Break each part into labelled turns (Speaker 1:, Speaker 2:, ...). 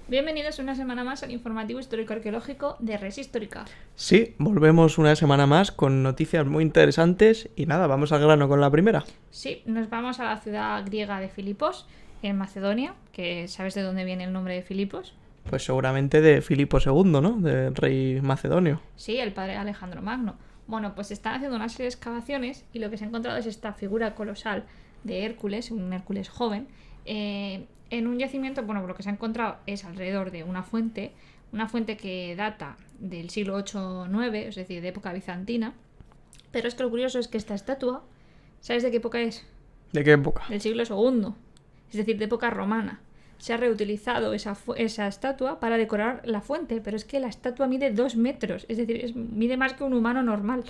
Speaker 1: Bienvenidos una semana más al informativo histórico-arqueológico de Res Histórica.
Speaker 2: Sí, volvemos una semana más con noticias muy interesantes y nada, vamos al grano con la primera.
Speaker 1: Sí, nos vamos a la ciudad griega de Filipos, en Macedonia, que ¿sabes de dónde viene el nombre de Filipos?
Speaker 2: Pues seguramente de Filipo II, ¿no? Del rey macedonio.
Speaker 1: Sí, el padre Alejandro Magno. Bueno, pues están haciendo una serie de excavaciones y lo que se ha encontrado es esta figura colosal de Hércules, un Hércules joven, en un yacimiento. Bueno, lo que se ha encontrado es alrededor de una fuente que data del siglo 8-9, es decir, de época bizantina. Pero es que lo curioso es que esta estatua, ¿sabes de qué época es?
Speaker 2: ¿De qué época?
Speaker 1: Del siglo II, es decir, de época romana. Se ha reutilizado esa estatua para decorar la fuente, pero es que la estatua mide 2 metros, es decir, mide más que un humano normal.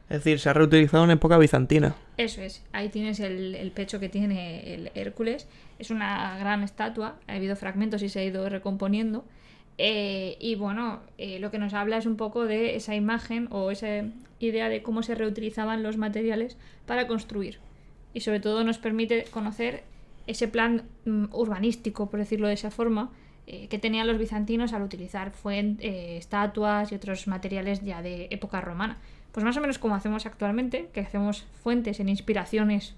Speaker 2: Es decir, se ha reutilizado en época bizantina.
Speaker 1: Eso es, ahí tienes el pecho que tiene el Hércules, es una gran estatua, ha habido fragmentos y se ha ido recomponiendo. Y bueno, lo que nos habla es un poco de esa imagen o esa idea de cómo se reutilizaban los materiales para construir. Y sobre todo nos permite conocer ese plan urbanístico, por decirlo de esa forma, que tenían los bizantinos al utilizar estatuas y otros materiales ya de época romana. Pues más o menos como hacemos actualmente, que hacemos fuentes en inspiraciones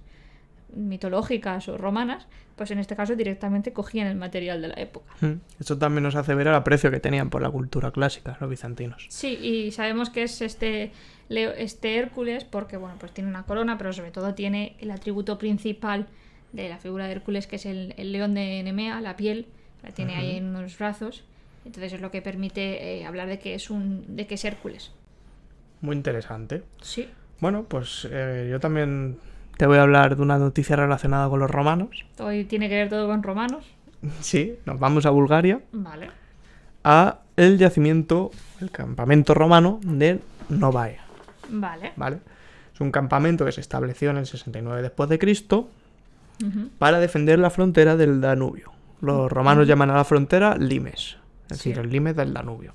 Speaker 1: mitológicas o romanas, pues en este caso directamente cogían el material de la época.
Speaker 2: Esto también nos hace ver el aprecio que tenían por la cultura clásica los bizantinos.
Speaker 1: Sí, y sabemos que es este Hércules porque bueno, pues tiene una corona, pero sobre todo tiene el atributo principal de la figura de Hércules, que es el león de Nemea, la piel, la tiene ahí en unos brazos. Entonces es lo que permite hablar de que es Hércules.
Speaker 2: Muy interesante.
Speaker 1: Sí.
Speaker 2: Bueno, pues yo también te voy a hablar de una noticia relacionada con los romanos.
Speaker 1: Hoy tiene que ver todo con romanos.
Speaker 2: Sí, nos vamos a Bulgaria.
Speaker 1: Vale.
Speaker 2: A el yacimiento, el campamento romano de Novae.
Speaker 1: Vale.
Speaker 2: Es un campamento que se estableció en el 69 después de Cristo para defender la frontera del Danubio. Los romanos llaman a la frontera limes, es decir, el limes del Danubio.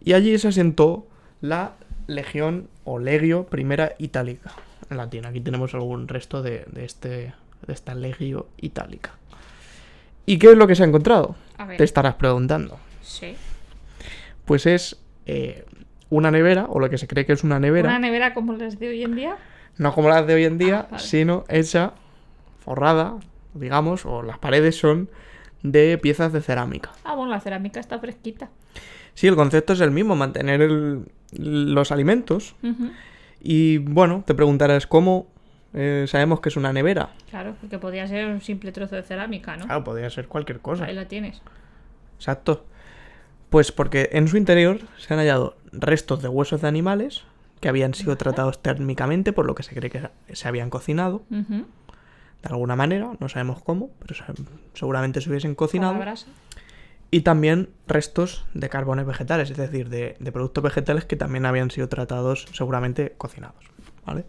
Speaker 2: Y allí se asentó la Legión o Legio Primera Itálica, en latín. Aquí tenemos algún resto de esta Legio Itálica. ¿Y qué es lo que se ha encontrado?
Speaker 1: A ver.
Speaker 2: Te estarás preguntando.
Speaker 1: Sí.
Speaker 2: Pues es una nevera, o lo que se cree que es una nevera.
Speaker 1: ¿Una nevera como las de hoy en día?
Speaker 2: No como las de hoy en día,
Speaker 1: vale.
Speaker 2: sino hecha, forrada, digamos, o las paredes son de piezas de cerámica.
Speaker 1: Bueno, la cerámica está fresquita.
Speaker 2: Sí, el concepto es el mismo, mantener los alimentos. Y bueno, te preguntarás cómo sabemos que es una nevera.
Speaker 1: Claro, porque podría ser un simple trozo de cerámica, ¿no?
Speaker 2: Claro, podría ser cualquier cosa.
Speaker 1: Ahí la tienes.
Speaker 2: Exacto. Pues porque en su interior se han hallado restos de huesos de animales que habían sido tratados térmicamente, por lo que se cree que se habían cocinado. De alguna manera, no sabemos cómo, pero seguramente se hubiesen cocinado.
Speaker 1: Con la brasa.
Speaker 2: Y también restos de carbones vegetales, es decir, de productos vegetales que también habían sido tratados, seguramente cocinados. ¿Vale?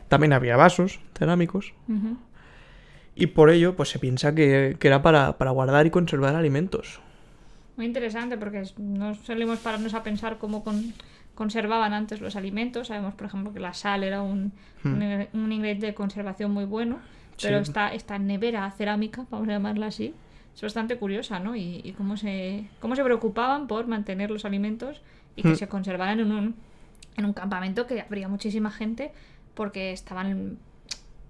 Speaker 2: También había vasos cerámicos. Y por ello, pues se piensa que era para guardar y conservar alimentos.
Speaker 1: Muy interesante, porque no solemos pararnos a pensar cómo conservaban antes los alimentos. Sabemos, por ejemplo, que la sal era un ingrediente de conservación muy bueno, pero
Speaker 2: Sí.
Speaker 1: esta nevera cerámica, vamos a llamarla así, es bastante curiosa, ¿no? Y cómo se preocupaban por mantener los alimentos y que se conservaran en un campamento que habría muchísima gente, porque estaban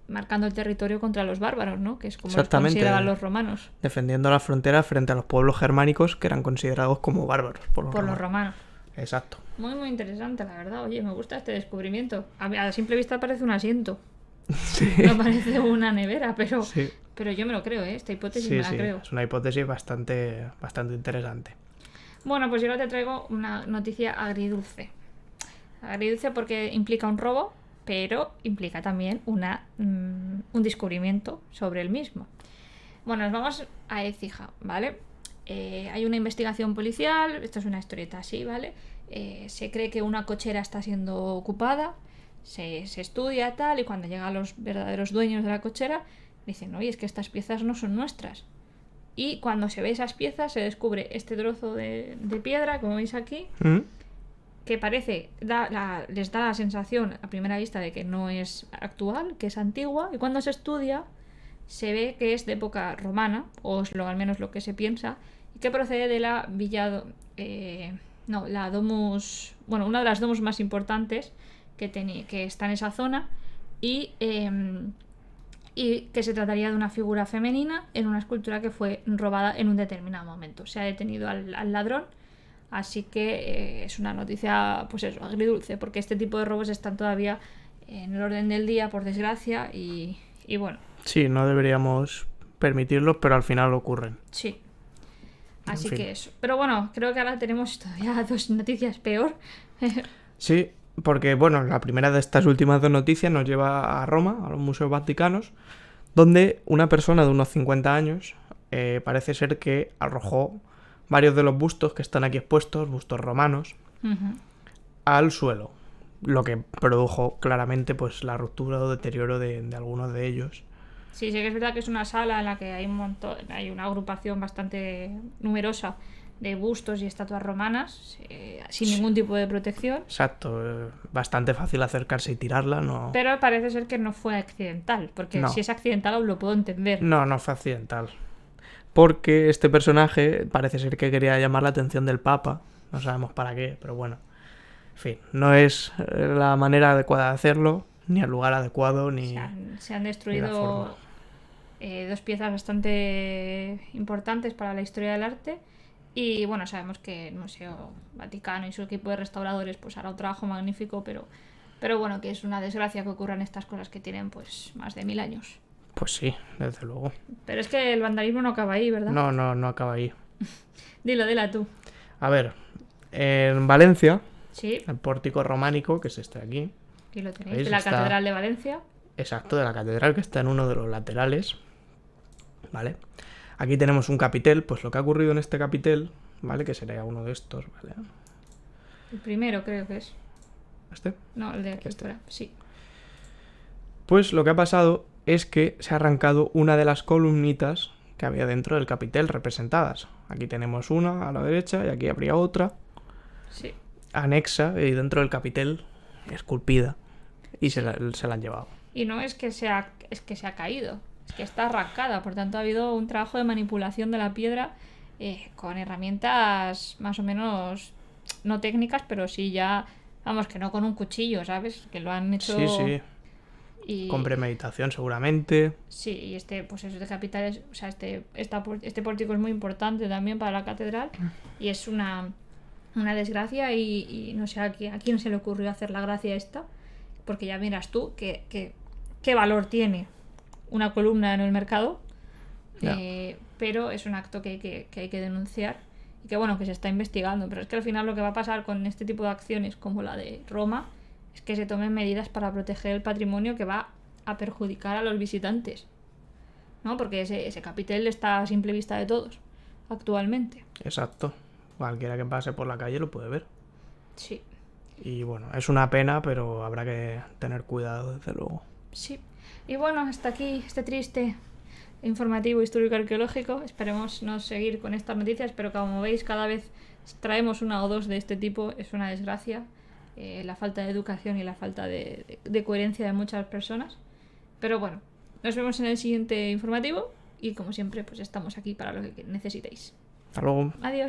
Speaker 1: marcando el territorio contra los bárbaros, ¿no? Que es como los consideraban los romanos.
Speaker 2: Defendiendo la frontera frente a los pueblos germánicos que eran considerados como bárbaros por los romanos. Exacto.
Speaker 1: Muy, muy interesante, la verdad. Oye, me gusta este descubrimiento. A simple vista parece un asiento.
Speaker 2: Sí.
Speaker 1: No parece una nevera, pero,
Speaker 2: Sí.
Speaker 1: pero yo me lo creo, ¿eh? Esta hipótesis
Speaker 2: Sí,
Speaker 1: me la creo.
Speaker 2: Es una hipótesis bastante interesante.
Speaker 1: Bueno, pues yo ahora te traigo una noticia agridulce. Agridulce porque implica un robo, pero implica también un descubrimiento sobre el mismo. Bueno, nos vamos a Écija, ¿vale? Hay una investigación policial, esto es una historieta así, ¿vale? Se cree que una cochera está siendo ocupada, se estudia tal, y cuando llegan los verdaderos dueños de la cochera, dicen, oye, es que estas piezas no son nuestras. Y cuando se ve esas piezas, se descubre este trozo de piedra, como veis aquí, que parece, les da la sensación a primera vista de que no es actual, que es antigua, y cuando se estudia, se ve que es de época romana, o es al menos lo que se piensa, y que procede de la Villa... la domus... Bueno, una de las domus más importantes que está en esa zona, y que se trataría de una figura femenina en una escultura que fue robada en un determinado momento. Se ha detenido al ladrón, así que es una noticia, pues eso, agridulce, porque este tipo de robos están todavía en el orden del día, por desgracia, y bueno.
Speaker 2: Sí, no deberíamos permitirlos, pero al final ocurren.
Speaker 1: Sí. Así que eso. Pero bueno, creo que ahora tenemos todavía 2 noticias peor.
Speaker 2: Sí, porque bueno, la primera de estas últimas 2 noticias nos lleva a Roma, a los museos vaticanos, donde una persona de unos 50 años parece ser que arrojó varios de los bustos que están aquí expuestos, bustos romanos, al suelo, lo que produjo claramente pues la ruptura o deterioro de algunos de ellos.
Speaker 1: Sí, sí que es verdad que es una sala en la que hay una agrupación bastante numerosa de bustos y estatuas romanas, sin ningún tipo de protección.
Speaker 2: Exacto, bastante fácil acercarse y tirarla, ¿no?
Speaker 1: Pero parece ser que no fue accidental, porque si es accidental aún lo puedo entender.
Speaker 2: No fue accidental. Porque este personaje parece ser que quería llamar la atención del Papa, no sabemos para qué, pero bueno. En fin, no es la manera adecuada de hacerlo, ni el lugar adecuado, ni...
Speaker 1: Se han destruido 2 piezas bastante importantes para la historia del arte. Y bueno, sabemos que el Museo Vaticano y su equipo de restauradores pues hará un trabajo magnífico, pero bueno, que es una desgracia que ocurran estas cosas que tienen pues más de 1000 años.
Speaker 2: Pues sí, desde luego.
Speaker 1: Pero es que el vandalismo no acaba ahí, ¿verdad?
Speaker 2: No acaba ahí.
Speaker 1: Dila tú.
Speaker 2: A ver, en Valencia,
Speaker 1: sí,
Speaker 2: el pórtico románico, que es este aquí.
Speaker 1: Aquí lo tenéis, de la Catedral de Valencia.
Speaker 2: Exacto, de la catedral, que está en uno de los laterales. ¿Vale? Aquí tenemos un capitel, pues lo que ha ocurrido en este capitel, ¿vale? Que sería uno de estos, ¿vale?
Speaker 1: El primero creo que es.
Speaker 2: ¿Este?
Speaker 1: No, el de aquí fuera, sí.
Speaker 2: Pues lo que ha pasado es que se ha arrancado una de las columnitas que había dentro del capitel representadas. Aquí tenemos una a la derecha y aquí habría otra.
Speaker 1: Sí.
Speaker 2: Anexa y dentro del capitel esculpida. Y se la han llevado.
Speaker 1: Y no es que se ha caído. Es que está arrancada, por tanto ha habido un trabajo de manipulación de la piedra con herramientas más o menos no técnicas, pero sí ya, vamos, que no con un cuchillo, ¿sabes? Que lo han hecho...
Speaker 2: Sí. Y... con premeditación seguramente.
Speaker 1: Sí, y este capital, o sea, este pórtico es muy importante también para la catedral y es una desgracia y no sé a quién se le ocurrió hacer la gracia esta, porque ya miras tú qué valor tiene una columna en el mercado, pero es un acto que hay que denunciar y que bueno, que se está investigando, pero es que al final lo que va a pasar con este tipo de acciones como la de Roma es que se tomen medidas para proteger el patrimonio que va a perjudicar a los visitantes, ¿no? Porque ese capitel está a simple vista de todos actualmente.
Speaker 2: Exacto, cualquiera que pase por la calle lo puede ver.
Speaker 1: Sí.
Speaker 2: Y bueno, es una pena, pero habrá que tener cuidado, desde luego.
Speaker 1: Sí. Y bueno, hasta aquí este triste informativo histórico-arqueológico. Esperemos no seguir con estas noticias, pero como veis, cada vez traemos 1 o 2 de este tipo. Es una desgracia la falta de educación y la falta de coherencia de muchas personas. Pero bueno, nos vemos en el siguiente informativo y como siempre, pues estamos aquí para lo que necesitéis.
Speaker 2: Hasta luego.
Speaker 1: Adiós.